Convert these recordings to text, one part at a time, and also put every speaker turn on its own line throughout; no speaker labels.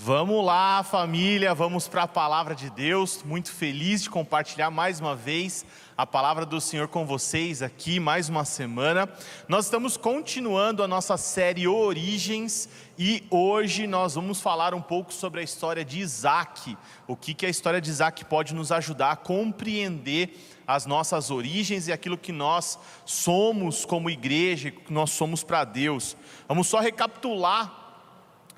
Vamos lá, família, vamos para a palavra de Deus. Muito feliz de compartilhar mais uma vez a palavra do Senhor com vocês aqui, mais uma semana. Nós estamos continuando a nossa série Origens e hoje nós vamos falar um pouco sobre a história de Isaac. O que a história de Isaac pode nos ajudar a compreender as nossas origens e aquilo que nós somos como igreja, que nós somos para Deus. Vamos só recapitular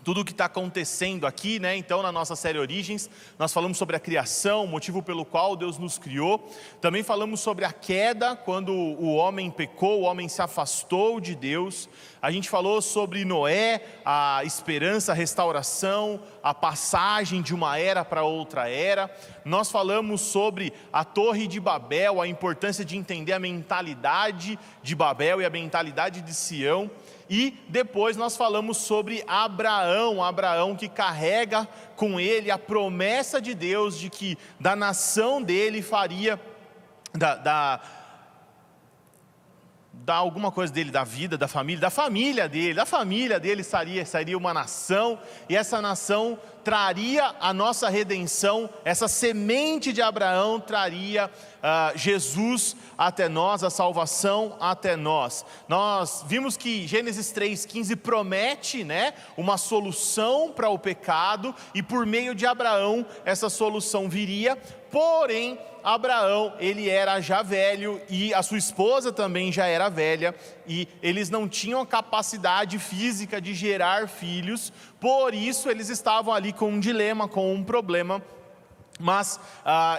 tudo o que está acontecendo aqui, né? Então, na nossa série Origens, nós falamos sobre a criação, o motivo pelo qual Deus nos criou. Também falamos sobre a queda, quando o homem pecou, o homem se afastou de Deus. A gente falou sobre Noé, a esperança, a restauração, a passagem de uma era para outra era. Nós falamos sobre a Torre de Babel, a importância de entender a mentalidade de Babel e a mentalidade de Sião. E depois nós falamos sobre Abraão que carrega com ele a promessa de Deus de que da nação dele faria, da alguma coisa dele, da vida, da família dele seria uma nação, e essa nação traria a nossa redenção, essa semente de Abraão traria Jesus até nós, a salvação até nós. Nós vimos que Gênesis 3,15 promete, né, uma solução para o pecado, e por meio de Abraão essa solução viria. Porém, Abraão, ele era já velho e a sua esposa também já era velha, e eles não tinham a capacidade física de gerar filhos, por isso eles estavam ali com um dilema, com um problema. Mas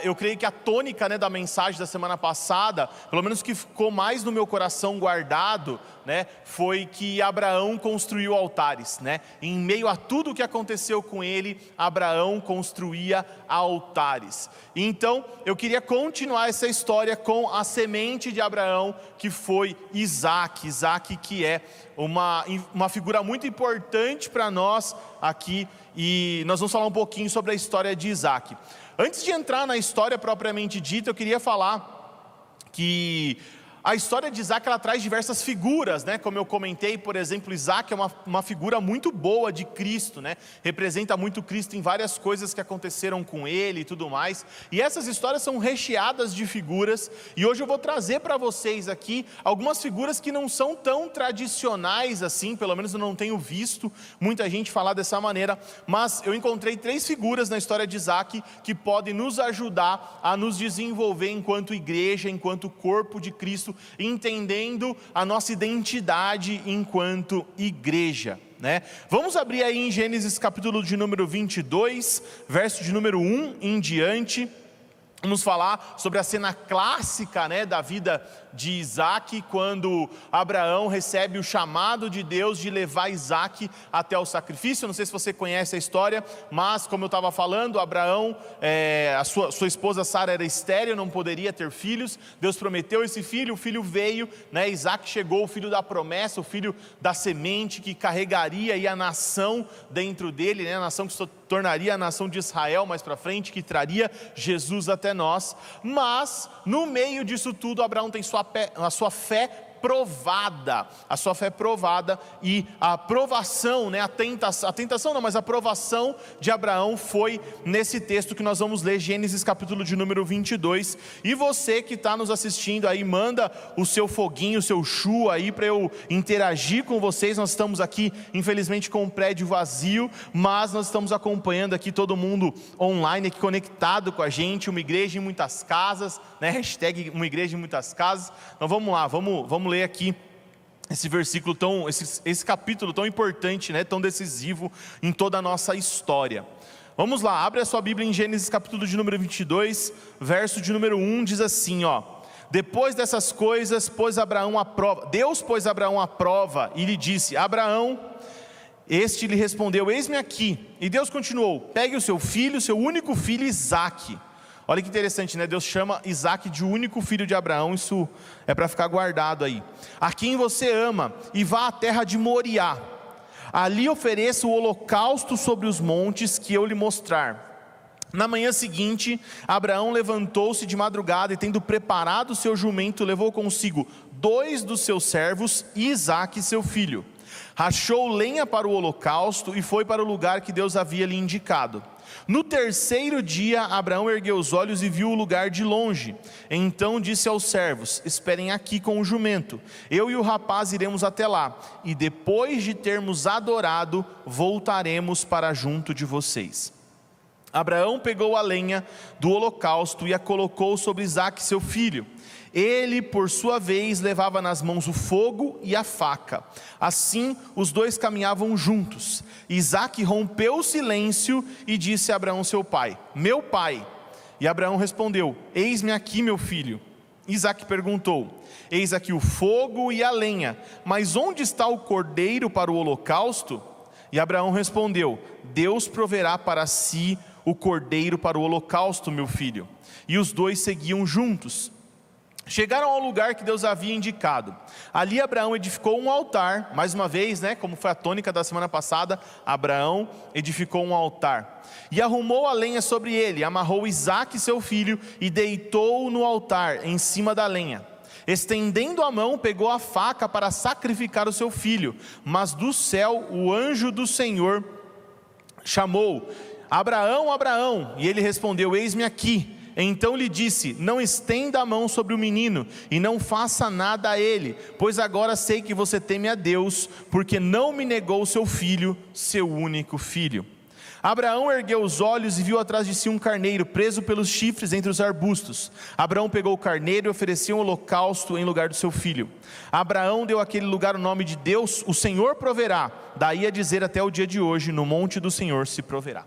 eu creio que a tônica, né, da mensagem da semana passada, pelo menos o que ficou mais no meu coração guardado, né, foi que Abraão construiu altares, né? Em meio a tudo o que aconteceu com ele, Abraão construía altares. Então eu queria continuar essa história com a semente de Abraão, que foi Isaac, que é uma figura muito importante para nós aqui, e nós vamos falar um pouquinho sobre a história de Isaac. Antes de entrar na história propriamente dita, eu queria falar que a história de Isaac, ela traz diversas figuras, né? Como eu comentei, por exemplo, Isaac é uma figura muito boa de Cristo, né? Representa muito Cristo em várias coisas que aconteceram com ele e tudo mais. E essas histórias são recheadas de figuras. E hoje eu vou trazer para vocês aqui algumas figuras que não são tão tradicionais assim, pelo menos eu não tenho visto muita gente falar dessa maneira. Mas eu encontrei 3 figuras na história de Isaac que podem nos ajudar a nos desenvolver enquanto igreja, enquanto corpo de Cristo, entendendo a nossa identidade enquanto igreja, né? Vamos abrir aí em Gênesis capítulo de número 22, verso de número 1 em diante. Vamos falar sobre a cena clássica, né, da vida de Isaac, quando Abraão recebe o chamado de Deus de levar Isaac até o sacrifício. Não sei se você conhece a história, mas como eu estava falando, Abraão, a sua esposa Sara era estéril, não poderia ter filhos. Deus prometeu esse filho, o filho veio, né? Isaac chegou, o filho da promessa, o filho da semente que carregaria aí a nação dentro dele, né? A nação que se tornaria a nação de Israel mais para frente, que traria Jesus até nós. Mas no meio disso tudo, Abraão tem a sua fé provada, e a aprovação, né, a tentação não, mas a aprovação de Abraão foi nesse texto que nós vamos ler, Gênesis capítulo de número 22, e você que está nos assistindo aí, manda o seu foguinho, o seu chu aí para eu interagir com vocês. Nós estamos aqui, infelizmente, com um prédio vazio, mas nós estamos acompanhando aqui todo mundo online, aqui conectado com a gente, uma igreja em muitas casas, né, hashtag uma igreja em muitas casas. Então vamos lá, vamos ler aqui esse versículo esse capítulo tão importante, né, tão decisivo em toda a nossa história. Vamos lá, abre a sua Bíblia em Gênesis capítulo de número 22, verso de número 1, diz assim, ó: depois dessas coisas, Deus pôs Abraão à prova e lhe disse: Abraão. Este lhe respondeu: eis-me aqui. E Deus continuou: pegue o seu filho, seu único filho Isaque. Olha que interessante, né? Deus chama Isaac de único filho de Abraão. Isso é para ficar guardado aí. A quem você ama, e vá à terra de Moriá. Ali ofereça o holocausto sobre os montes que eu lhe mostrar. Na manhã seguinte, Abraão levantou-se de madrugada e, tendo preparado o seu jumento, levou consigo 2 dos seus servos e Isaque seu filho. Rachou lenha para o holocausto e foi para o lugar que Deus havia lhe indicado. No terceiro dia, Abraão ergueu os olhos e viu o lugar de longe. Então disse aos servos: esperem aqui com o jumento, eu e o rapaz iremos até lá, e depois de termos adorado, voltaremos para junto de vocês. Abraão pegou a lenha do holocausto e a colocou sobre Isaque seu filho. Ele, por sua vez, levava nas mãos o fogo e a faca. Assim, os dois caminhavam juntos. Isaque rompeu o silêncio e disse a Abraão seu pai: meu pai. E Abraão respondeu: eis-me aqui, meu filho. Isaque perguntou: eis aqui o fogo e a lenha, mas onde está o cordeiro para o holocausto? E Abraão respondeu: Deus proverá para si o cordeiro para o holocausto, meu filho. E os dois seguiam juntos. Chegaram ao lugar que Deus havia indicado. Ali Abraão edificou um altar. Mais uma vez, como foi a tônica da semana passada, Abraão edificou um altar. E arrumou a lenha sobre ele, amarrou Isaque seu filho e deitou-o no altar, em cima da lenha. Estendendo a mão, pegou a faca para sacrificar o seu filho. Mas do céu o anjo do Senhor chamou: Abraão, Abraão. E ele respondeu: eis-me aqui. Então lhe disse: não estenda a mão sobre o menino e não faça nada a ele, pois agora sei que você teme a Deus, porque não me negou seu filho, seu único filho. Abraão ergueu os olhos e viu atrás de si um carneiro preso pelos chifres entre os arbustos. Abraão pegou o carneiro e ofereceu um holocausto em lugar do seu filho. Abraão deu àquele lugar o nome de Deus, o Senhor proverá. Daí a dizer até o dia de hoje: no monte do Senhor se proverá.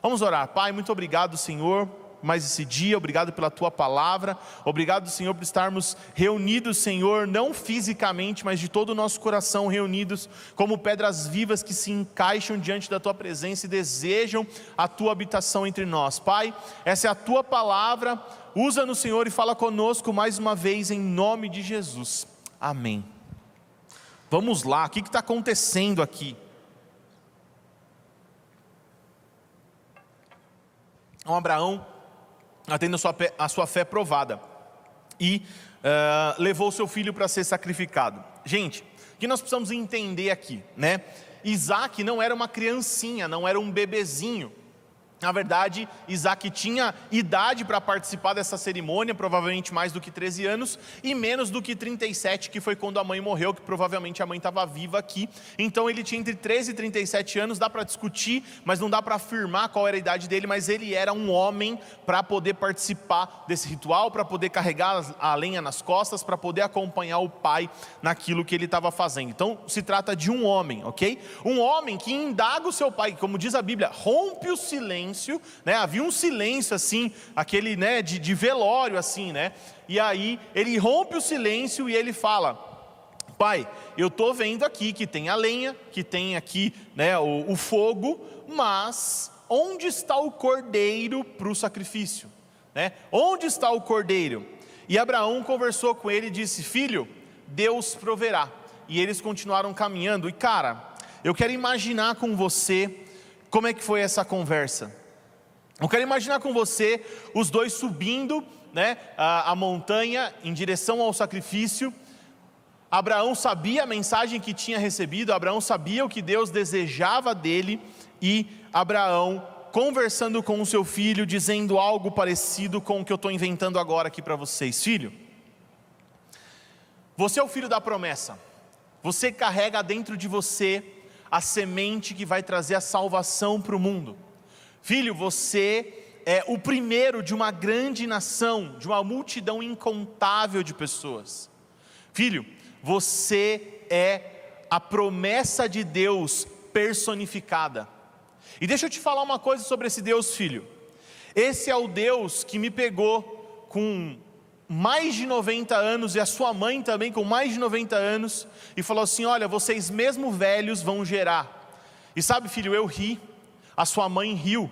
Vamos orar. Pai, muito obrigado, Senhor, mais esse dia, obrigado pela tua palavra, obrigado, Senhor, por estarmos reunidos, Senhor, não fisicamente, mas de todo o nosso coração reunidos, como pedras vivas que se encaixam diante da tua presença e desejam a tua habitação entre nós. Pai, essa é a tua palavra, usa-nos, Senhor, e fala conosco mais uma vez, em nome de Jesus, amém. Vamos lá, o que está acontecendo aqui? Abraão tendo a sua fé provada e levou seu filho para ser sacrificado. Gente, o que nós precisamos entender aqui, Isaque não era uma criancinha, não era um bebezinho. Na verdade, Isaque tinha idade para participar dessa cerimônia, provavelmente mais do que 13 anos, e menos do que 37, que foi quando a mãe morreu, que provavelmente a mãe estava viva aqui. Então ele tinha entre 13 e 37 anos, dá para discutir, mas não dá para afirmar qual era a idade dele, mas ele era um homem para poder participar desse ritual, para poder carregar a lenha nas costas, para poder acompanhar o pai naquilo que ele estava fazendo. Então se trata de um homem, ok? Um homem que indaga o seu pai, como diz a Bíblia, rompe o silêncio. Havia um silêncio assim, aquele de velório assim, e aí ele rompe o silêncio e ele fala: pai, eu estou vendo aqui que tem a lenha, que tem aqui o fogo, mas onde está o cordeiro para o sacrifício? Onde está o cordeiro? E Abraão conversou com ele e disse: filho, Deus proverá. E eles continuaram caminhando. E cara, eu quero imaginar com você como é que foi essa conversa. Eu quero imaginar com você os dois subindo a montanha em direção ao sacrifício. Abraão sabia a mensagem que tinha recebido, Abraão sabia o que Deus desejava dele, e Abraão conversando com o seu filho, dizendo algo parecido com o que eu estou inventando agora aqui para vocês. Filho, você é o filho da promessa, você carrega dentro de você a semente que vai trazer a salvação para o mundo. Filho, você é o primeiro de uma grande nação, de uma multidão incontável de pessoas. Filho, você é a promessa de Deus personificada. E deixa eu te falar uma coisa sobre esse Deus, filho. Esse é o Deus que me pegou com mais de 90 anos, e a sua mãe também com mais de 90 anos, e falou assim: olha, vocês mesmo velhos vão gerar. E sabe, filho, eu ri, a sua mãe riu,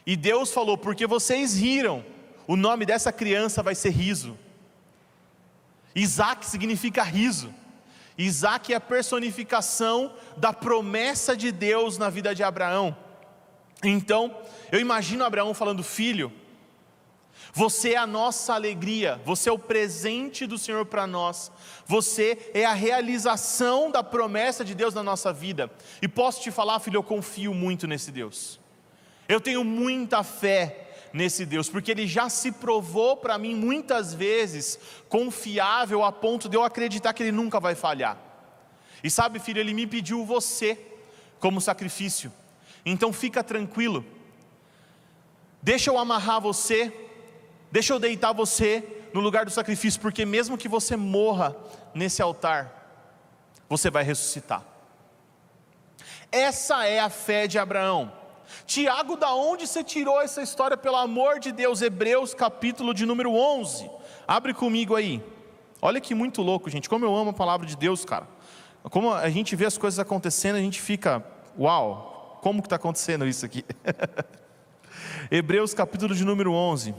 e Deus falou: porque vocês riram, o nome dessa criança vai ser riso. Isaque significa riso. Isaque é a personificação da promessa de Deus na vida de Abraão. Então, eu imagino Abraão falando: filho, Você é a nossa alegria, você é o presente do Senhor para nós, você é a realização da promessa de Deus na nossa vida. E posso te falar, filho, eu confio muito nesse Deus, eu tenho muita fé nesse Deus, porque Ele já se provou para mim muitas vezes confiável a ponto de eu acreditar que Ele nunca vai falhar. E sabe, filho, Ele me pediu você como sacrifício, então fica tranquilo, deixa eu amarrar você, deixa eu deitar você no lugar do sacrifício, porque mesmo que você morra nesse altar, você vai ressuscitar. Essa é a fé de Abraão. Tiago, da onde você tirou essa história, pelo amor de Deus? Hebreus capítulo de número 11, abre comigo aí. Olha que muito louco, gente, como eu amo a palavra de Deus, cara. Como a gente vê as coisas acontecendo, a gente fica, uau, como que está acontecendo isso aqui? Hebreus capítulo de número 11,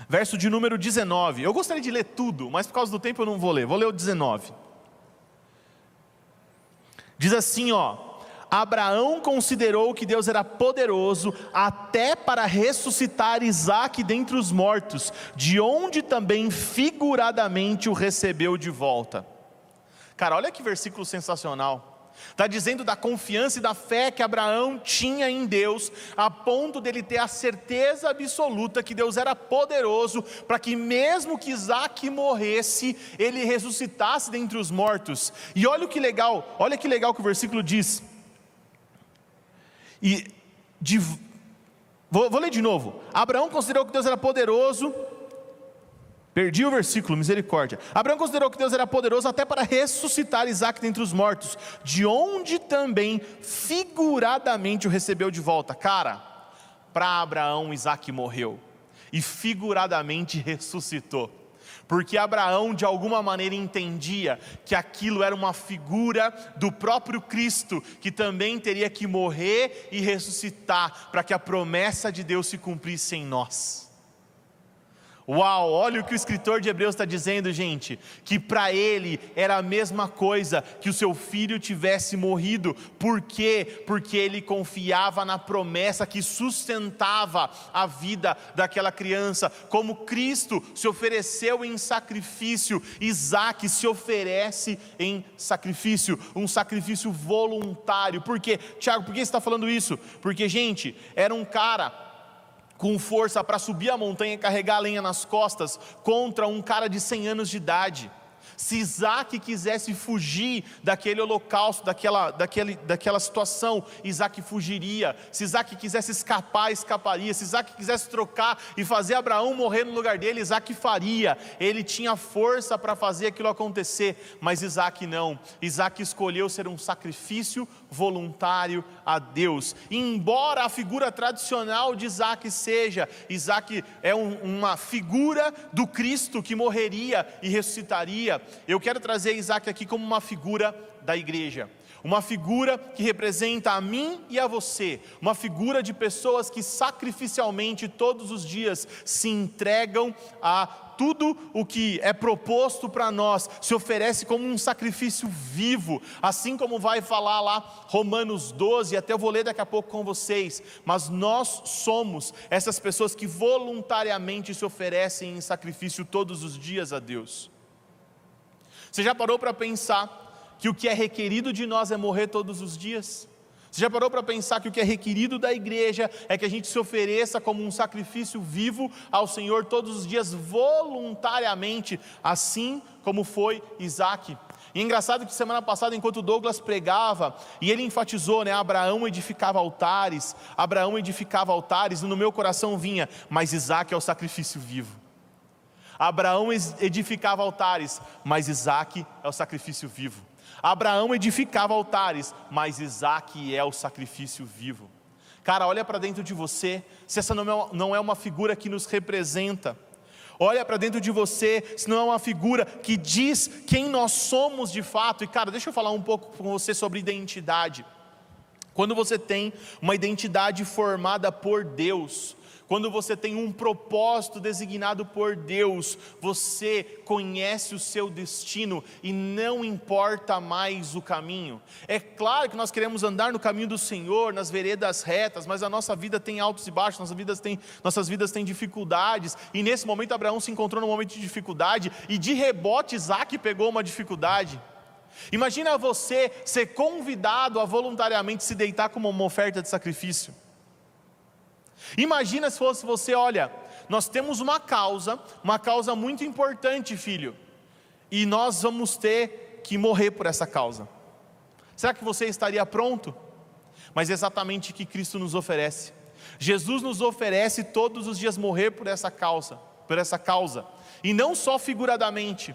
verso de número 19, eu gostaria de ler tudo, mas por causa do tempo eu não vou ler o 19, diz assim, Abraão considerou que Deus era poderoso até para ressuscitar Isaque dentre os mortos, de onde também figuradamente o recebeu de volta. Cara, olha que versículo sensacional. Está dizendo da confiança e da fé que Abraão tinha em Deus, a ponto dele ter a certeza absoluta que Deus era poderoso, para que mesmo que Isaque morresse, ele ressuscitasse dentre os mortos. E olha que legal que o versículo diz. Vou ler de novo. Abraão considerou que Deus era poderoso. Perdi o versículo, misericórdia. Abraão considerou que Deus era poderoso até para ressuscitar Isaque dentre os mortos, de onde também figuradamente o recebeu de volta. Cara, para Abraão Isaque morreu e figuradamente ressuscitou, porque Abraão de alguma maneira entendia que aquilo era uma figura do próprio Cristo, que também teria que morrer e ressuscitar, para que a promessa de Deus se cumprisse em nós. Uau, olha o que o escritor de Hebreus está dizendo, gente, que para ele era a mesma coisa que o seu filho tivesse morrido. Por quê? Porque ele confiava na promessa que sustentava a vida daquela criança. Como Cristo se ofereceu em sacrifício, Isaque se oferece em sacrifício, um sacrifício voluntário. Por quê? Tiago, por que você está falando isso? Porque, gente, era um cara com força para subir a montanha e carregar a lenha nas costas, contra um cara de 100 anos de idade. Se Isaque quisesse fugir daquele holocausto, daquela situação, Isaque fugiria. Se Isaque quisesse escapar, escaparia. Se Isaque quisesse trocar e fazer Abraão morrer no lugar dele, Isaque faria. Ele tinha força para fazer aquilo acontecer, mas Isaque não. Isaque escolheu ser um sacrifício voluntário a Deus. E embora a figura tradicional de Isaque é uma figura do Cristo que morreria e ressuscitaria, eu quero trazer Isaque aqui como uma figura da igreja, uma figura que representa a mim e a você, uma figura de pessoas que sacrificialmente todos os dias se entregam a tudo o que é proposto para nós, se oferece como um sacrifício vivo, assim como vai falar lá Romanos 12, até eu vou ler daqui a pouco com vocês. Mas nós somos essas pessoas que voluntariamente se oferecem em sacrifício todos os dias a Deus. Você já parou para pensar que o que é requerido de nós é morrer todos os dias? Você já parou para pensar que o que é requerido da igreja é que a gente se ofereça como um sacrifício vivo ao Senhor todos os dias, voluntariamente, assim como foi Isaque? E é engraçado que semana passada, enquanto o Douglas pregava, e ele enfatizou, Abraão edificava altares, e no meu coração vinha, mas Isaque é o sacrifício vivo. Abraão edificava altares, mas Isaque é o sacrifício vivo. Abraão edificava altares, mas Isaque é o sacrifício vivo. Cara, olha para dentro de você, se essa não é uma figura que nos representa. Olha para dentro de você, se não é uma figura que diz quem nós somos de fato. E cara, deixa eu falar um pouco com você sobre identidade. Quando você tem uma identidade formada por Deus, quando você tem um propósito designado por Deus, você conhece o seu destino e não importa mais o caminho. É claro que nós queremos andar no caminho do Senhor, nas veredas retas, mas a nossa vida tem altos e baixos, nossas vidas têm dificuldades, e nesse momento Abraão se encontrou num momento de dificuldade, e de rebote Isaque pegou uma dificuldade. Imagina você ser convidado a voluntariamente se deitar como uma oferta de sacrifício. Imagina se fosse você: olha, nós temos uma causa muito importante, filho, e nós vamos ter que morrer por essa causa. Será que você estaria pronto? Mas é exatamente o que Cristo nos oferece. Jesus nos oferece todos os dias morrer por essa causa, e não só figuradamente.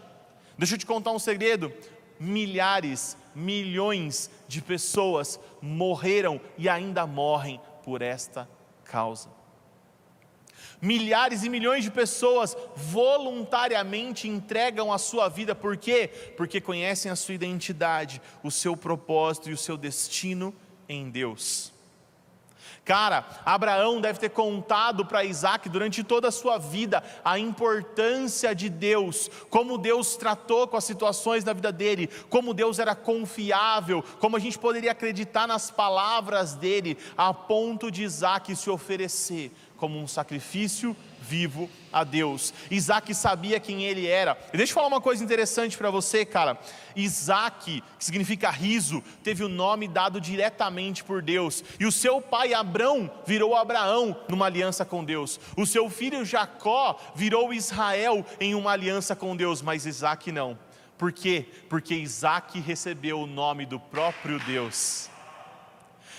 Deixa eu te contar um segredo: milhares, milhões de pessoas morreram e ainda morrem por esta causa. Milhares e milhões de pessoas voluntariamente entregam a sua vida. Por quê? Porque conhecem a sua identidade, o seu propósito e o seu destino em Deus. Cara, Abraão deve ter contado para Isaque durante toda a sua vida a importância de Deus, como Deus tratou com as situações da vida dele, como Deus era confiável, como a gente poderia acreditar nas palavras dele, a ponto de Isaque se oferecer como um sacrifício vivo a Deus. Isaque sabia quem ele era. E deixa eu falar uma coisa interessante para você, cara. Isaque, que significa riso, teve o nome dado diretamente por Deus. E o seu pai Abrão virou Abraão numa aliança com Deus. O seu filho Jacó virou Israel em uma aliança com Deus. Mas Isaque não. Por quê? Porque Isaque recebeu o nome do próprio Deus.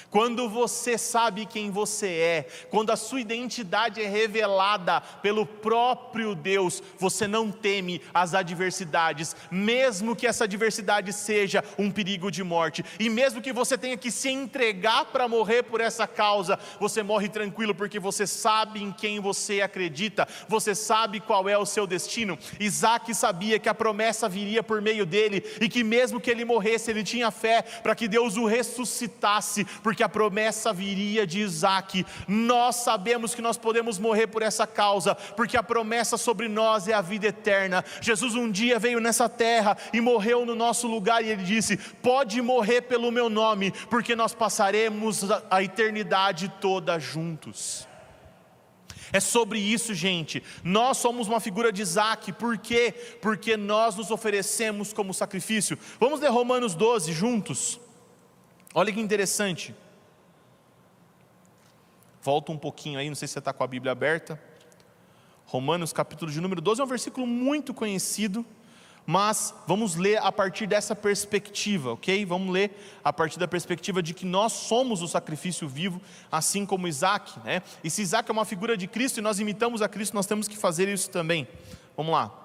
Quando você sabe quem você é, quando a sua identidade é revelada pelo próprio Deus, você não teme as adversidades, mesmo que essa adversidade seja um perigo de morte, e mesmo que você tenha que se entregar para morrer por essa causa, você morre tranquilo, porque você sabe em quem você acredita, você sabe qual é o seu destino. Isaque sabia que a promessa viria por meio dele, e que mesmo que ele morresse, ele tinha fé para que Deus o ressuscitasse, porque a promessa viria de Isaque. Nós sabemos que nós podemos morrer por essa causa, porque a promessa sobre nós é a vida eterna. Jesus um dia veio nessa terra e morreu no nosso lugar, e ele disse: pode morrer pelo meu nome, porque nós passaremos a eternidade toda juntos. É sobre isso, gente. Nós somos uma figura de Isaque. Por quê? Porque nós nos oferecemos como sacrifício. Vamos ler Romanos 12 juntos. Olha que interessante. Volta um pouquinho aí, não sei se você está com a Bíblia aberta. Romanos capítulo de número 12 é um versículo muito conhecido, mas vamos ler a partir dessa perspectiva, ok? Vamos ler a partir da perspectiva de que nós somos o sacrifício vivo, assim como Isaque, né? E se Isaque é uma figura de Cristo e nós imitamos a Cristo, nós temos que fazer isso também. Vamos lá.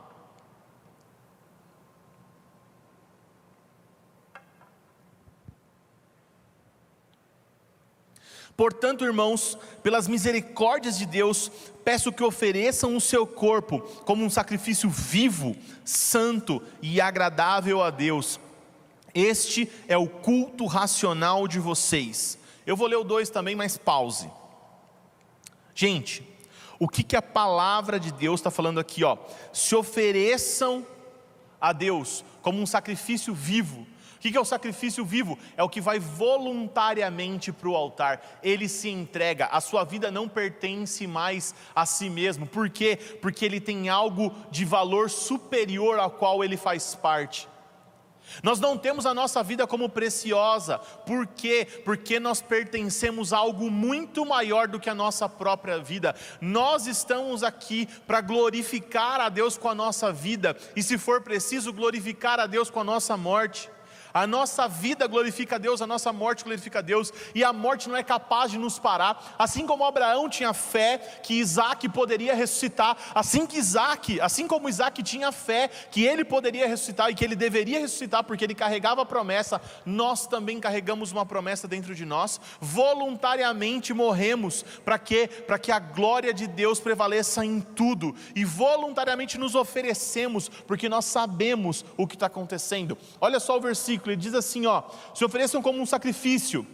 Portanto, irmãos, pelas misericórdias de Deus, peço que ofereçam o seu corpo como um sacrifício vivo, santo e agradável a Deus. Este é o culto racional de vocês. Eu vou ler o 2 também, mas pause. Gente, o que a palavra de Deus está falando aqui? Se ofereçam a Deus como um sacrifício vivo. O que é o sacrifício vivo? É o que vai voluntariamente para o altar. Ele se entrega, a sua vida não pertence mais a si mesmo. Por quê? Porque ele tem algo de valor superior ao qual ele faz parte. Nós não temos a nossa vida como preciosa. Por quê? Porque nós pertencemos a algo muito maior do que a nossa própria vida. Nós estamos aqui para glorificar a Deus com a nossa vida, e se for preciso, glorificar a Deus com a nossa morte. A nossa vida glorifica a Deus, a nossa morte glorifica a Deus, e a morte não é capaz de nos parar. Assim como Abraão tinha fé que Isaque poderia ressuscitar, assim como Isaque tinha fé que ele poderia ressuscitar e que ele deveria ressuscitar porque ele carregava a promessa, nós também carregamos uma promessa dentro de nós. Voluntariamente morremos. Para quê? Para que a glória de Deus prevaleça em tudo, e voluntariamente nos oferecemos porque nós sabemos o que está acontecendo. Olha só o versículo, ele diz assim: se ofereçam como um sacrifício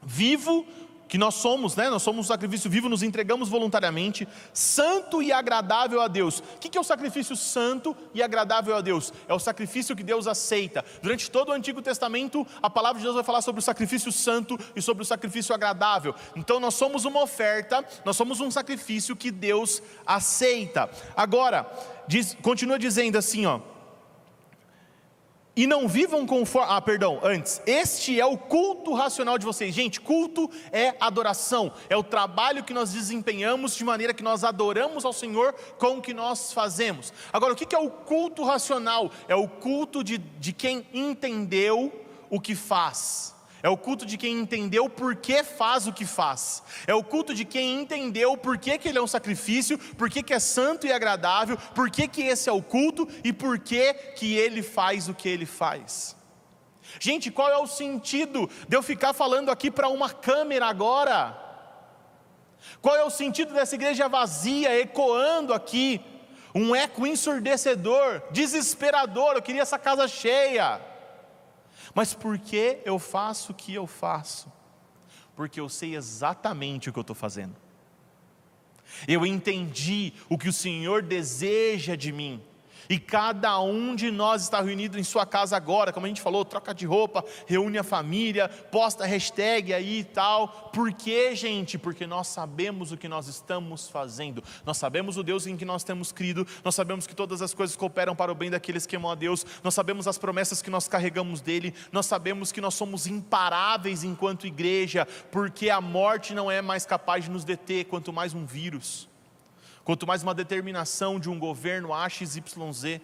vivo, que nós somos, né? Nós somos um sacrifício vivo, nos entregamos voluntariamente, santo e agradável a Deus. O que é o sacrifício santo e agradável a Deus? É o sacrifício que Deus aceita. Durante todo o Antigo Testamento, a palavra de Deus vai falar sobre o sacrifício santo e sobre o sacrifício agradável. Então nós somos uma oferta, nós somos um sacrifício que Deus aceita. Agora, continua dizendo assim, ó. E não vivam conforme... antes. Este é o culto racional de vocês. Gente, culto é adoração. É o trabalho que nós desempenhamos de maneira que nós adoramos ao Senhor com o que nós fazemos. Agora, o que é o culto racional? É o culto de quem entendeu o que faz. É o culto de quem entendeu por que faz o que faz. É o culto de quem entendeu por que ele é um sacrifício, por que é santo e agradável, por que esse é o culto e por que ele faz o que ele faz. Gente, qual é o sentido de eu ficar falando aqui para uma câmera agora? Qual é o sentido dessa igreja vazia, ecoando aqui? Um eco ensurdecedor, desesperador, eu queria essa casa cheia. Mas por que eu faço o que eu faço? Porque eu sei exatamente o que eu estou fazendo. Eu entendi o que o Senhor deseja de mim. E cada um de nós está reunido em sua casa agora, como a gente falou, troca de roupa, reúne a família, posta hashtag aí e tal. Por quê, gente? Porque nós sabemos o que nós estamos fazendo. Nós sabemos o Deus em que nós temos crido. Nós sabemos que todas as coisas cooperam para o bem daqueles que amam a Deus. Nós sabemos as promessas que nós carregamos dele. Nós sabemos que nós somos imparáveis enquanto igreja, porque a morte não é mais capaz de nos deter, quanto mais um vírus. Quanto mais uma determinação de um governo XYZ.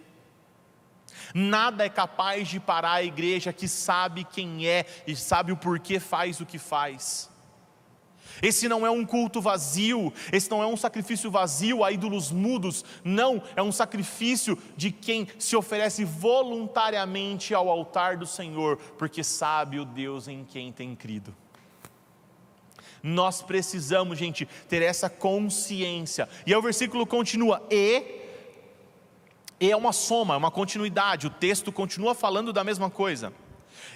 Nada é capaz de parar a igreja que sabe quem é e sabe o porquê faz o que faz. Esse não é um culto vazio, esse não é um sacrifício vazio a ídolos mudos. Não, é um sacrifício de quem se oferece voluntariamente ao altar do Senhor, porque sabe o Deus em quem tem crido. Nós precisamos, gente, ter essa consciência. E aí o versículo continua, e é uma soma, é uma continuidade. O texto continua falando da mesma coisa.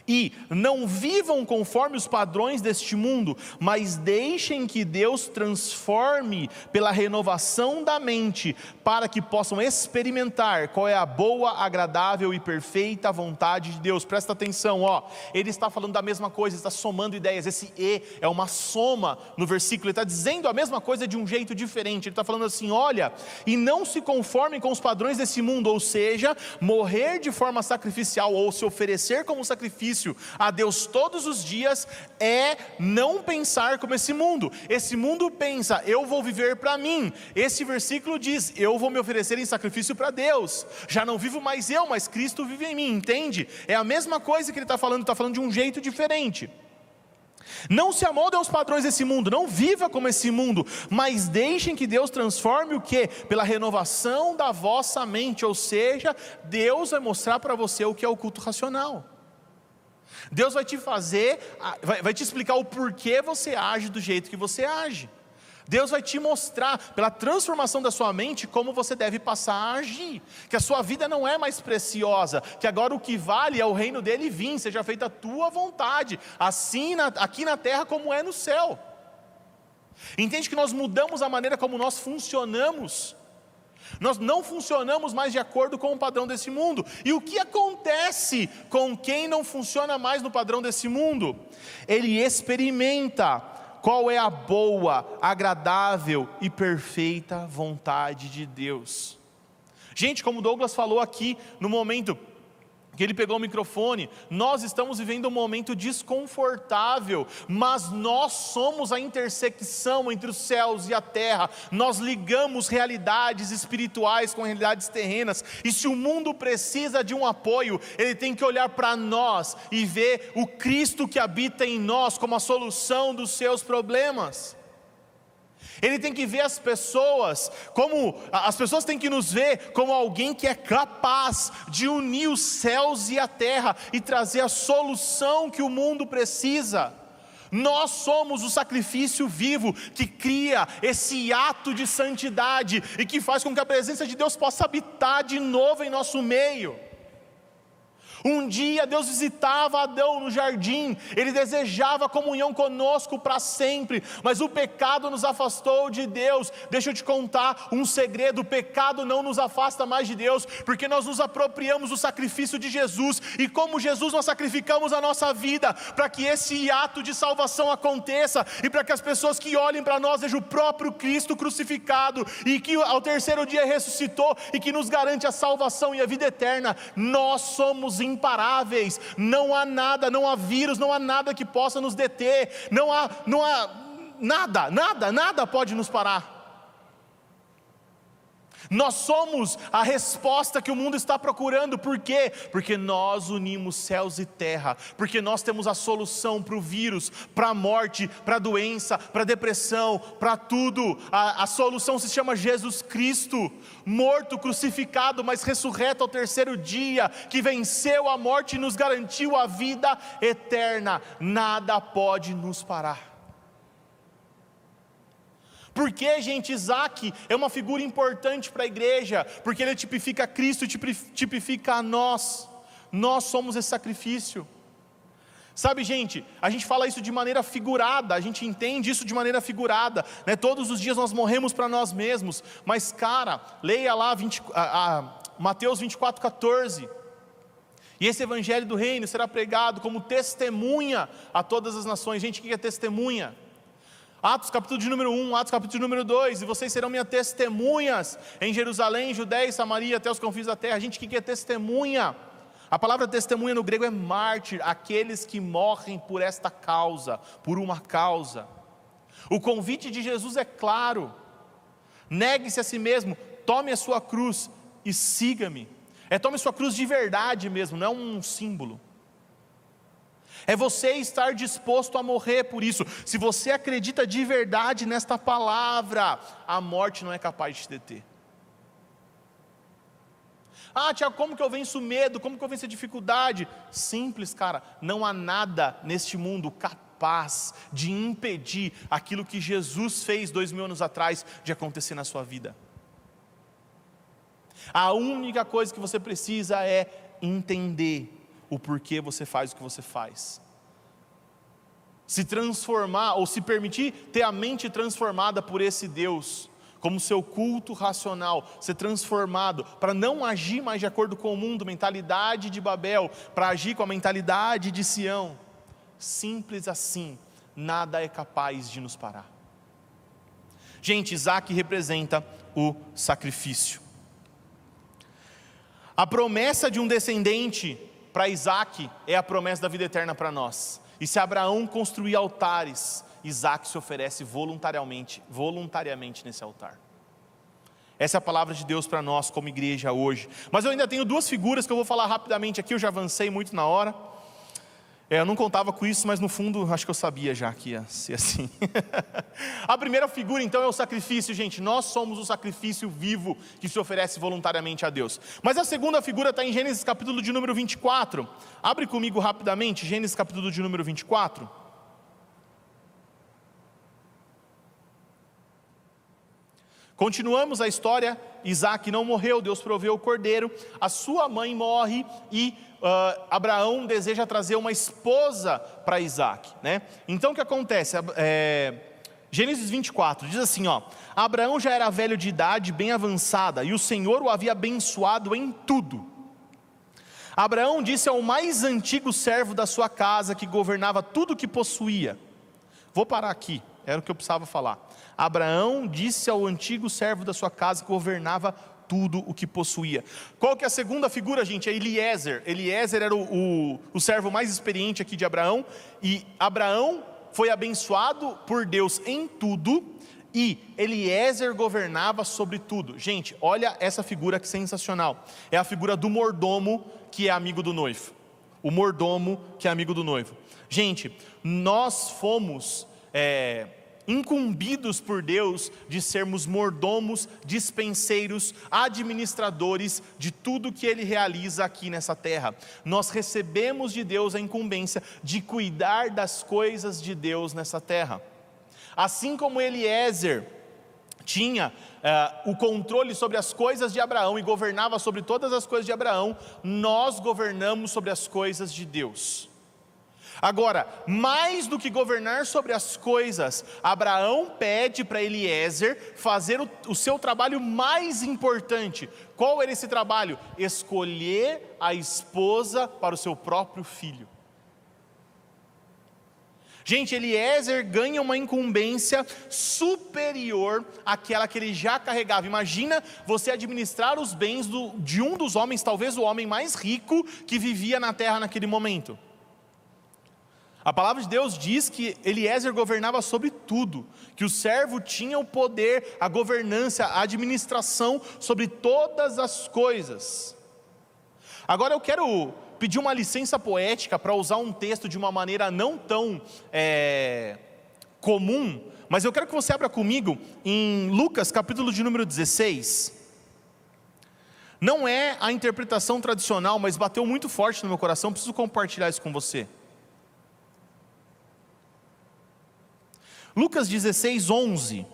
E não vivam conforme os padrões deste mundo, mas deixem que Deus transforme pela renovação da mente, para que possam experimentar qual é a boa, agradável e perfeita vontade de Deus. Presta atenção, ó. Ele está falando da mesma coisa, está somando ideias. Esse e é uma soma no versículo, ele está dizendo a mesma coisa de um jeito diferente. Ele está falando assim, olha, e não se conformem com os padrões desse mundo, ou seja, morrer de forma sacrificial, ou se oferecer como sacrifício a Deus todos os dias, é não pensar como esse mundo. Esse mundo pensa, eu vou viver para mim. Esse versículo diz, eu vou me oferecer em sacrifício para Deus. Já não vivo mais eu, mas Cristo vive em mim, entende? É a mesma coisa que ele está falando de um jeito diferente. Não se amoldem aos padrões desse mundo, não viva como esse mundo, mas deixem que Deus transforme o quê? Pela renovação da vossa mente, ou seja, Deus vai mostrar para você o que é o culto racional. Deus vai te fazer, vai te explicar o porquê você age do jeito que você age. Deus vai te mostrar, pela transformação da sua mente, como você deve passar a agir. Que a sua vida não é mais preciosa, que agora o que vale é o reino dele vir, seja feita a tua vontade, assim aqui na terra como é no céu. Entende que nós mudamos a maneira como nós funcionamos. Nós não funcionamos mais de acordo com o padrão desse mundo. E o que acontece com quem não funciona mais no padrão desse mundo? Ele experimenta qual é a boa, agradável e perfeita vontade de Deus. Gente, como Douglas falou aqui no momento que ele pegou o microfone, nós estamos vivendo um momento desconfortável, mas nós somos a intersecção entre os céus e a terra. Nós ligamos realidades espirituais com realidades terrenas, e se o mundo precisa de um apoio, ele tem que olhar para nós e ver o Cristo que habita em nós como a solução dos seus problemas. Ele tem que ver as pessoas têm que nos ver como alguém que é capaz de unir os céus e a terra e trazer a solução que o mundo precisa. Nós somos o sacrifício vivo que cria esse ato de santidade e que faz com que a presença de Deus possa habitar de novo em nosso meio. Um dia Deus visitava Adão no jardim, Ele desejava comunhão conosco para sempre, mas o pecado nos afastou de Deus. Deixa eu te contar um segredo: o pecado não nos afasta mais de Deus, porque nós nos apropriamos do sacrifício de Jesus, e como Jesus nós sacrificamos a nossa vida, para que esse ato de salvação aconteça, e para que as pessoas que olhem para nós vejam o próprio Cristo crucificado, e que ao terceiro dia ressuscitou, e que nos garante a salvação e a vida eterna. Nós somos imparáveis, não há nada, não há vírus, não há nada que possa nos deter, não há nada pode nos parar. Nós somos a resposta que o mundo está procurando. Por quê? Porque nós unimos céus e terra, porque nós temos a solução para o vírus, para a morte, para a doença, para a depressão, para tudo. A solução se chama Jesus Cristo, morto, crucificado, mas ressurreto ao terceiro dia, que venceu a morte e nos garantiu a vida eterna. Nada pode nos parar. Por que, gente, Isaac é uma figura importante para a igreja? Porque ele tipifica Cristo e tipifica a nós. Nós somos esse sacrifício. Sabe, gente, a gente fala isso de maneira figurada, a gente entende isso de maneira figurada, né? Todos os dias nós morremos para nós mesmos, mas cara, leia lá Mateus 24:14. E esse evangelho do reino será pregado como testemunha a todas as nações. Gente, o que é testemunha? Atos capítulo de número 1, Atos capítulo de número 2, e vocês serão minhas testemunhas em Jerusalém, Judéia e Samaria, até os confins da terra. Gente, o que é testemunha? A palavra testemunha no grego é mártir, aqueles que morrem por esta causa, por uma causa. O convite de Jesus é claro: negue-se a si mesmo, tome a sua cruz e siga-me. Tome sua cruz de verdade mesmo, não é um símbolo. É você estar disposto a morrer por isso. Se você acredita de verdade nesta palavra, a morte não é capaz de te deter. Tiago, como que eu venço o medo? Como que eu venço a dificuldade? Simples, cara, não há nada neste mundo capaz de impedir aquilo que Jesus fez 2000 anos atrás de acontecer na sua vida. A única coisa que você precisa é entender o porquê você faz o que você faz. Se transformar, ou se permitir ter a mente transformada por esse Deus, como seu culto racional, ser transformado, para não agir mais de acordo com o mundo, mentalidade de Babel, para agir com a mentalidade de Sião. Simples assim, nada é capaz de nos parar. Gente, Isaac representa o sacrifício. A promessa de um descendente para Isaac é a promessa da vida eterna para nós. E se Abraão construir altares, Isaac se oferece voluntariamente nesse altar. Essa é a palavra de Deus para nós como igreja hoje. Mas eu ainda tenho duas figuras que eu vou falar rapidamente aqui, eu já avancei muito na hora. Eu não contava com isso, mas no fundo acho que eu sabia já que ia ser assim. A primeira figura então é o sacrifício, gente. Nós somos o sacrifício vivo que se oferece voluntariamente a Deus. Mas a segunda figura está em Gênesis capítulo de número 24. Abre comigo rapidamente, Gênesis capítulo de número 24. Continuamos a história. Isaac não morreu, Deus proveu o cordeiro. A sua mãe morre e Abraão deseja trazer uma esposa para Isaac, né? Então o que acontece? Gênesis 24 diz assim, Abraão já era velho de idade, bem avançada, e o Senhor o havia abençoado em tudo. Abraão disse ao mais antigo servo da sua casa, que governava tudo o que possuía. Vou parar aqui, era o que eu precisava falar. Abraão disse ao antigo servo da sua casa, que governava tudo o que possuía. Qual que é a segunda figura, gente? É Eliezer. Eliezer era o servo mais experiente aqui de Abraão, e Abraão foi abençoado por Deus em tudo, e Eliezer governava sobre tudo. Gente, olha essa figura que sensacional. É a figura do mordomo que é amigo do noivo. O mordomo que é amigo do noivo. Gente, nós fomos incumbidos por Deus de sermos mordomos, dispenseiros, administradores de tudo que Ele realiza aqui nessa terra. Nós recebemos de Deus a incumbência de cuidar das coisas de Deus nessa terra. Assim como Eliezer tinha o controle sobre as coisas de Abraão e governava sobre todas as coisas de Abraão, nós governamos sobre as coisas de Deus. Agora, mais do que governar sobre as coisas, Abraão pede para Eliezer fazer o seu trabalho mais importante. Qual era esse trabalho? Escolher a esposa para o seu próprio filho. Gente, Eliezer ganha uma incumbência superior àquela que ele já carregava. Imagina você administrar os bens de um dos homens, talvez o homem mais rico que vivia na terra naquele momento. A palavra de Deus diz que Eliezer governava sobre tudo, que o servo tinha o poder, a governança, a administração sobre todas as coisas. Agora eu quero pedir uma licença poética para usar um texto de uma maneira não tão comum, mas eu quero que você abra comigo em Lucas capítulo de número 16. Não é a interpretação tradicional, mas bateu muito forte no meu coração, preciso compartilhar isso com você. Lucas 16, 11.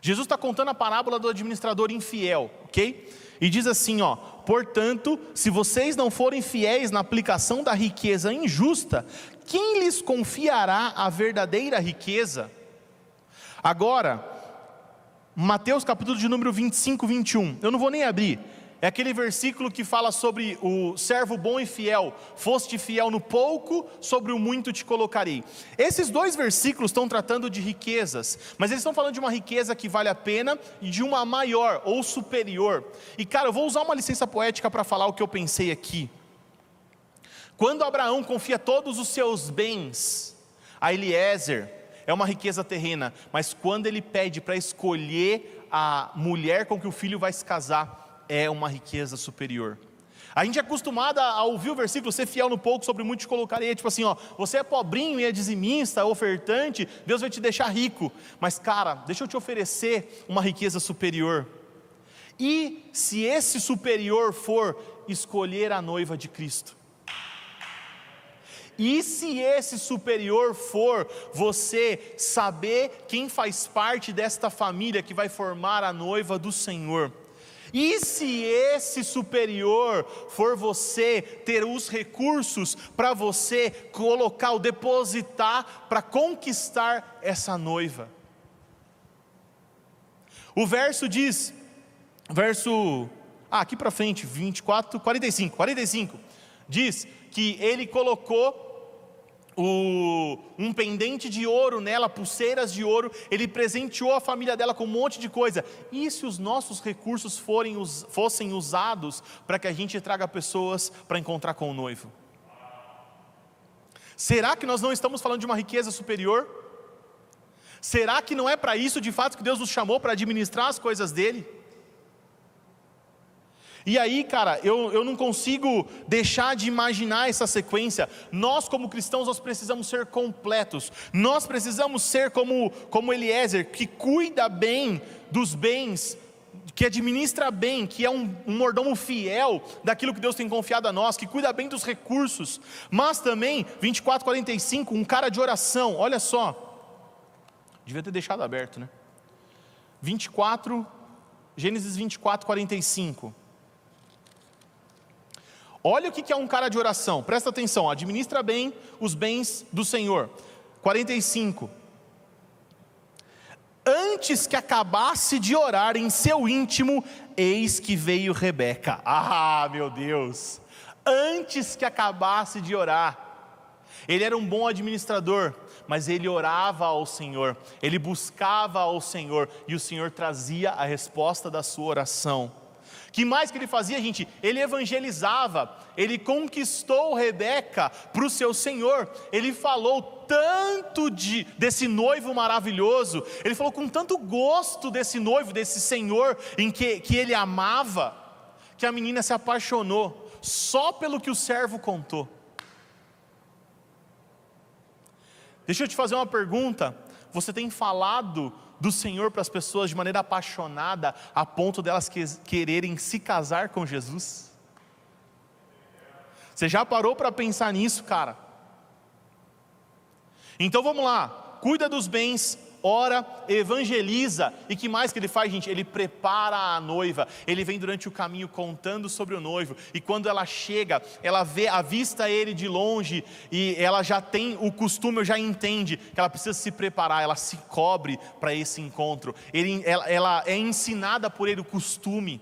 Jesus está contando a parábola do administrador infiel, ok? E diz assim, portanto, se vocês não forem fiéis na aplicação da riqueza injusta, quem lhes confiará a verdadeira riqueza? Agora, Mateus capítulo de número 25, 21, eu não vou nem abrir. É aquele versículo que fala sobre o servo bom e fiel. Foste fiel no pouco, sobre o muito te colocarei. Esses dois versículos estão tratando de riquezas, mas eles estão falando de uma riqueza que vale a pena e de uma maior ou superior. E cara, eu vou usar uma licença poética para falar o que eu pensei aqui. Quando Abraão confia todos os seus bens a Eliezer, é uma riqueza terrena, mas quando ele pede para escolher a mulher com que o filho vai se casar, é uma riqueza superior. A gente é acostumado a ouvir o versículo, ser fiel no pouco, sobre muito te colocarei, tipo assim, você é pobrinho e é dizimista, ofertante, Deus vai te deixar rico, mas cara, deixa eu te oferecer uma riqueza superior. E se esse superior for escolher a noiva de Cristo? E se esse superior for você saber quem faz parte desta família que vai formar a noiva do Senhor? E se esse superior for você ter os recursos para você colocar, ou depositar para conquistar essa noiva? O verso diz, aqui para frente, 45, diz que ele colocou um pendente de ouro nela, pulseiras de ouro, ele presenteou a família dela com um monte de coisa. E se os nossos recursos fossem usados para que a gente traga pessoas para encontrar com o noivo? Será que nós não estamos falando de uma riqueza superior? Será que não é para isso de fato que Deus nos chamou, para administrar as coisas dele? E aí, cara, eu não consigo deixar de imaginar essa sequência. Nós como cristãos, nós precisamos ser completos. Nós precisamos ser como Eliezer, que cuida bem dos bens, que administra bem, que é um mordomo fiel daquilo que Deus tem confiado a nós, que cuida bem dos recursos. Mas também, 24:45, um cara de oração, olha só. Devia ter deixado aberto, né? Gênesis 24:45. Olha o que é um cara de oração, presta atenção, administra bem os bens do Senhor. 45. Antes que acabasse de orar em seu íntimo, eis que veio Rebeca. Ah, meu Deus! Antes que acabasse de orar, ele era um bom administrador, mas ele orava ao Senhor, ele buscava ao Senhor, e o Senhor trazia a resposta da sua oração. Que mais que ele fazia, gente? Ele evangelizava, ele conquistou Rebeca para o seu Senhor, ele falou tanto desse noivo maravilhoso, ele falou com tanto gosto desse noivo, desse Senhor, em que ele amava, que a menina se apaixonou, só pelo que o servo contou. Deixa eu te fazer uma pergunta, você tem falado do Senhor para as pessoas de maneira apaixonada, a ponto delas quererem se casar com Jesus? Você já parou para pensar nisso, cara? Então vamos lá, cuida dos bens, ora, evangeliza. E que mais que ele faz, gente? Ele prepara a noiva. Ele vem durante o caminho contando sobre o noivo. E quando ela chega, ela avista ele de longe. E ela já tem o costume, já entende que ela precisa se preparar. Ela se cobre para esse encontro. Ela é ensinada por ele o costume.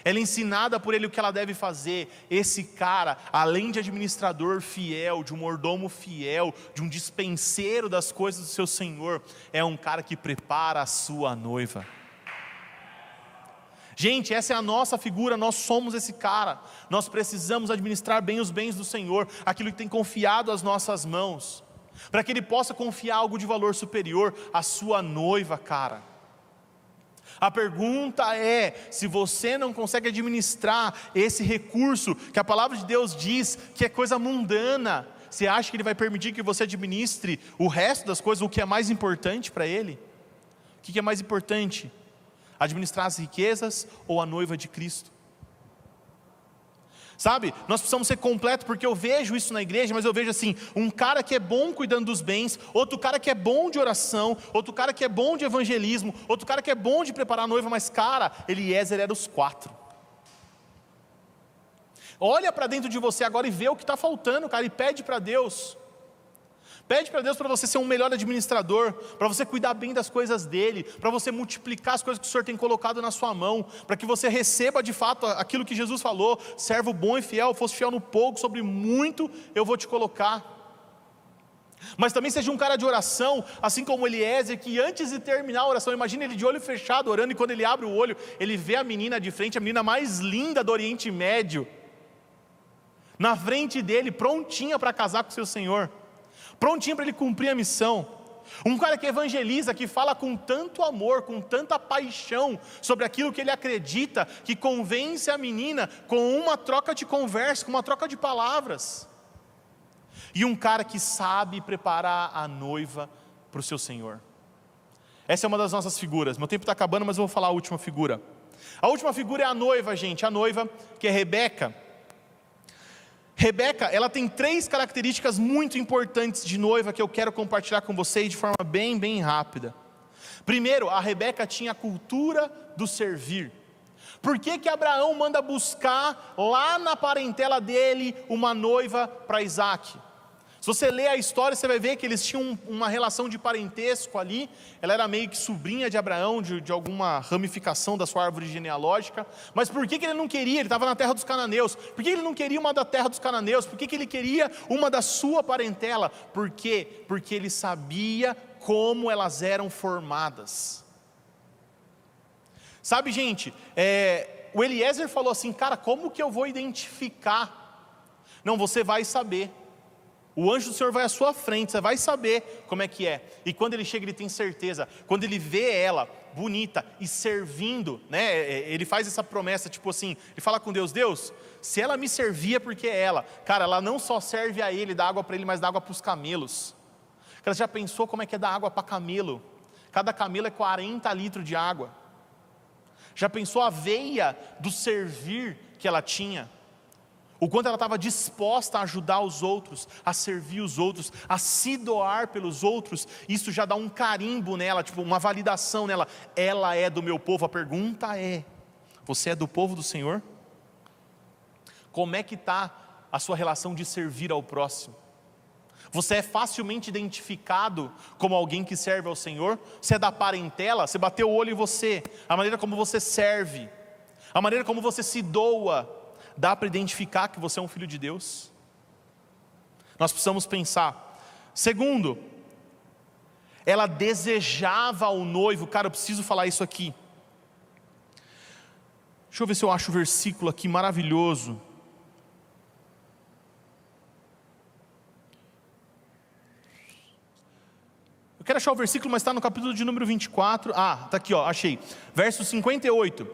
Ela é ensinada por ele o que ela deve fazer. Esse cara, além de administrador fiel, de um mordomo fiel, de um dispenseiro das coisas do seu Senhor, é um cara que prepara a sua noiva. Gente, essa é a nossa figura, nós somos esse cara. Nós precisamos administrar bem os bens do Senhor, aquilo que tem confiado às nossas mãos, para que Ele possa confiar algo de valor superior à sua noiva, cara. A pergunta é, se você não consegue administrar esse recurso, que a palavra de Deus diz que é coisa mundana, você acha que Ele vai permitir que você administre o resto das coisas, o que é mais importante para Ele? O que é mais importante? Administrar as riquezas ou a noiva de Cristo? Sabe, nós precisamos ser completos, porque eu vejo isso na igreja, mas eu vejo assim, um cara que é bom cuidando dos bens, outro cara que é bom de oração, outro cara que é bom de evangelismo, outro cara que é bom de preparar a noiva, mas cara, Eliezer era os 4. Olha para dentro de você agora e vê o que está faltando, cara, e pede para Deus. Pede para Deus para você ser um melhor administrador, para você cuidar bem das coisas dele, para você multiplicar as coisas que o Senhor tem colocado na sua mão, para que você receba de fato aquilo que Jesus falou: servo bom e fiel, fosse fiel no pouco, sobre muito eu vou te colocar. Mas também seja um cara de oração, assim como Eliezer, que antes de terminar a oração, imagina ele de olho fechado orando, e quando ele abre o olho, ele vê a menina de frente, a menina mais linda do Oriente Médio, na frente dele, prontinha para casar com seu Senhor, prontinho para ele cumprir a missão. Um cara que evangeliza, que fala com tanto amor, com tanta paixão sobre aquilo que ele acredita, que convence a menina com uma troca de conversa, com uma troca de palavras. E um cara que sabe preparar a noiva para o seu Senhor. Essa é uma das nossas figuras. Meu tempo está acabando, mas eu vou falar a última figura. A última figura é a noiva, gente. A noiva, que é Rebeca. Rebeca, ela tem 3 características muito importantes de noiva que eu quero compartilhar com vocês de forma bem rápida. Primeiro, a Rebeca tinha a cultura do servir. Por que Abraão manda buscar lá na parentela dele uma noiva para Isaac? Se você ler a história, você vai ver que eles tinham uma relação de parentesco ali. Ela era meio que sobrinha de Abraão, de alguma ramificação da sua árvore genealógica. Mas por que ele não queria? Ele estava na terra dos cananeus. Por que ele não queria uma da terra dos cananeus? Por que ele queria uma da sua parentela? Por quê? Porque ele sabia como elas eram formadas. Sabe, gente, o Eliezer falou assim: cara, como que eu vou identificar? Não, você vai saber. O anjo do Senhor vai à sua frente, você vai saber como é que é. E quando ele chega, ele tem certeza. Quando ele vê ela bonita e servindo, né, ele faz essa promessa, tipo assim, ele fala com Deus: Deus, se ela me servia, porque é ela. Cara, ela não só serve a ele, dá água para ele, mas dá água para os camelos. Cara, já pensou como é que é dar água para camelo? Cada camelo é 40 litros de água. Já pensou a veia do servir que ela tinha? O quanto ela estava disposta a ajudar os outros, a servir os outros, a se doar pelos outros. Isso já dá um carimbo nela, tipo uma validação nela. Ela é do meu povo. A pergunta é: você é do povo do Senhor? Como é que está a sua relação de servir ao próximo? Você é facilmente identificado como alguém que serve ao Senhor? Você é da parentela? Você bateu o olho em você, a maneira como você serve, a maneira como você se doa, dá para identificar que você é um filho de Deus? Nós precisamos pensar. Segundo, ela desejava o noivo. Cara, eu preciso falar isso aqui. Deixa eu ver se eu acho o versículo aqui maravilhoso. Eu quero achar o versículo, mas está no capítulo de número 24. Ah, está aqui, ó, achei. Verso 58.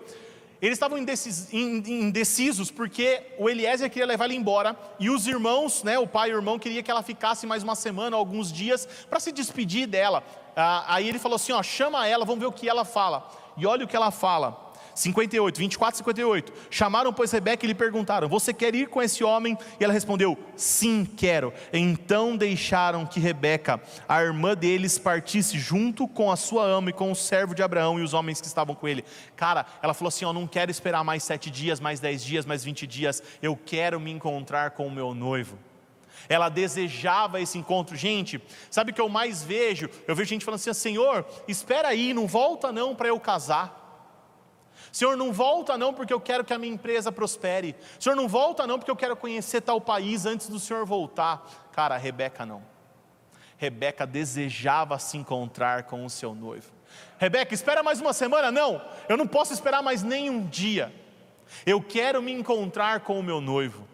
Eles estavam indecisos porque o Eliezer queria levar ela embora, e os irmãos, né, o pai e o irmão, queria que ela ficasse mais uma semana, alguns dias, para se despedir dela. Aí ele falou assim: ó, chama ela, vamos ver o que ela fala. E olha o que ela fala. 24, 58. Chamaram, pois, Rebeca e lhe perguntaram: você quer ir com esse homem? E ela respondeu: sim, quero. Então deixaram que Rebeca, a irmã deles, partisse junto com a sua ama e com o servo de Abraão e os homens que estavam com ele. Cara, ela falou assim: eu não quero esperar mais 7 dias, mais 10 dias, mais 20 dias. Eu quero me encontrar com o meu noivo. Ela desejava esse encontro. Gente, sabe o que eu mais vejo? Eu vejo gente falando assim: Senhor, espera aí, não volta não para eu casar. Senhor, não volta não porque eu quero que a minha empresa prospere. Senhor, não volta não porque eu quero conhecer tal país antes do Senhor voltar. Cara, Rebeca não. Rebeca desejava se encontrar com o seu noivo. Rebeca, espera mais uma semana? Não, eu não posso esperar mais nem um dia. Eu quero me encontrar com o meu noivo.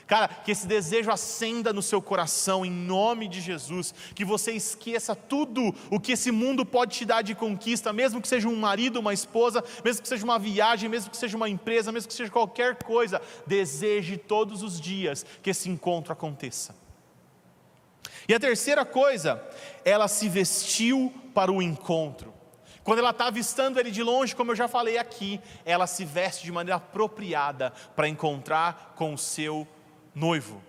Cara, que esse desejo acenda no seu coração, em nome de Jesus. Que você esqueça tudo o que esse mundo pode te dar de conquista, mesmo que seja um marido, uma esposa, mesmo que seja uma viagem, mesmo que seja uma empresa, mesmo que seja qualquer coisa. Deseje todos os dias que esse encontro aconteça. E a terceira coisa, ela se vestiu para o encontro. Quando ela está avistando ele de longe, como eu já falei aqui, ela se veste de maneira apropriada para encontrar com o seu noivo.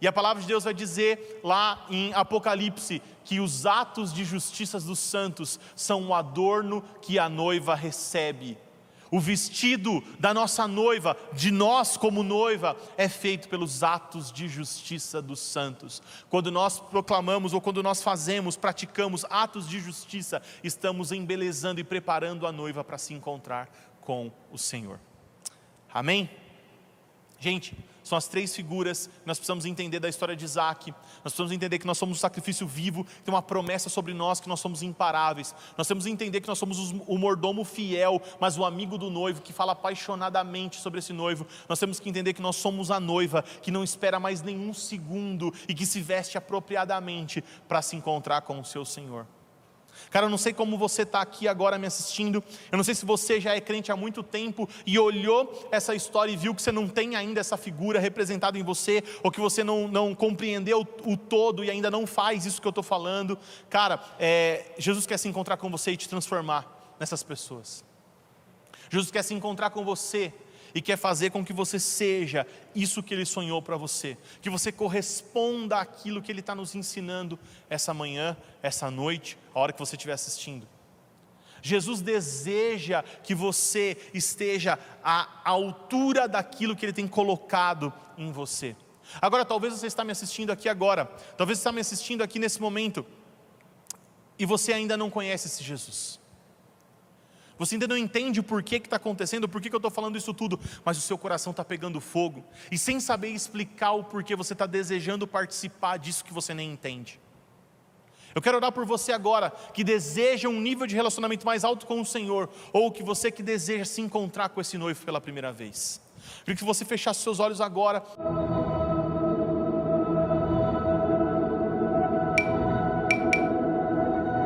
E a palavra de Deus vai dizer lá em Apocalipse que os atos de justiça dos santos são o adorno que a noiva recebe. O vestido da nossa noiva, de nós como noiva, é feito pelos atos de justiça dos santos. Quando nós proclamamos ou quando nós fazemos, praticamos atos de justiça, estamos embelezando e preparando a noiva para se encontrar com o Senhor. Amém? Gente, são as 3 figuras que nós precisamos entender da história de Isaac. Nós precisamos entender que nós somos um sacrifício vivo, que tem uma promessa sobre nós, que nós somos imparáveis. Nós temos que entender que nós somos o mordomo fiel, mas o amigo do noivo, que fala apaixonadamente sobre esse noivo. Nós temos que entender que nós somos a noiva, que não espera mais nenhum segundo e que se veste apropriadamente para se encontrar com o seu Senhor. Cara, eu não sei como você está aqui agora me assistindo. Eu não sei se você já é crente há muito tempo e olhou essa história e viu que você não tem ainda essa figura representada em você, ou que você não compreendeu o todo e ainda não faz isso que eu estou falando. Cara, Jesus quer se encontrar com você e te transformar nessas pessoas. Jesus quer se encontrar com você e quer fazer com que você seja isso que Ele sonhou para você, que você corresponda àquilo que Ele está nos ensinando essa manhã, essa noite, a hora que você estiver assistindo. Jesus deseja que você esteja à altura daquilo que Ele tem colocado em você. Agora, talvez você está me assistindo aqui agora, talvez você está me assistindo aqui nesse momento, e você ainda não conhece esse Jesus. Você ainda não entende o porquê que está acontecendo, por que eu estou falando isso tudo, mas o seu coração está pegando fogo, e sem saber explicar o porquê, você está desejando participar disso que você nem entende. Eu quero orar por você agora, que deseja um nível de relacionamento mais alto com o Senhor, ou que você que deseja se encontrar com esse noivo pela primeira vez. Eu queria que você fechasse seus olhos agora.